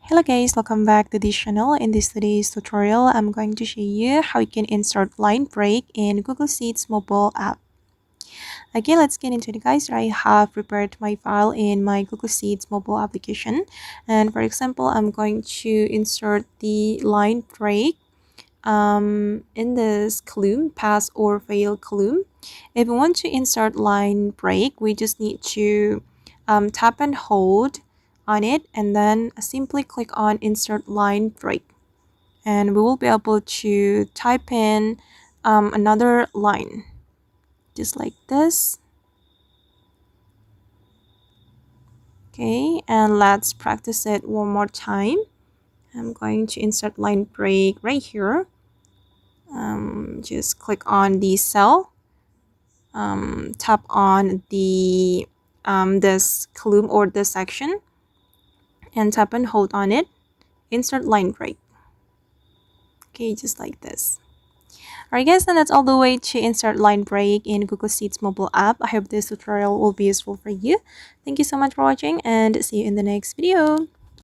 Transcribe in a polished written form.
Hello guys, welcome back to this channel. In this today's tutorial, I'm going to show you how you can insert line break in Google Sheets mobile app. Okay, let's get into it guys. I have prepared my file in my Google Sheets mobile application. And for example, I'm going to insert the line break in this column, pass or fail column. If we want to insert line break, we just need to tap and hold on it and then simply click on insert line break, and we will be able to type in another line just like this. Okay, and let's practice it one more time. I'm going to insert line break right here. Just click on the cell, tap on the this column or this section and tap and hold on it, insert line break. Okay, just like this. Alright guys, and that's all the way to insert line break in Google Sheets mobile app. I hope this tutorial will be useful for you. Thank you so much for watching and see you in the next video.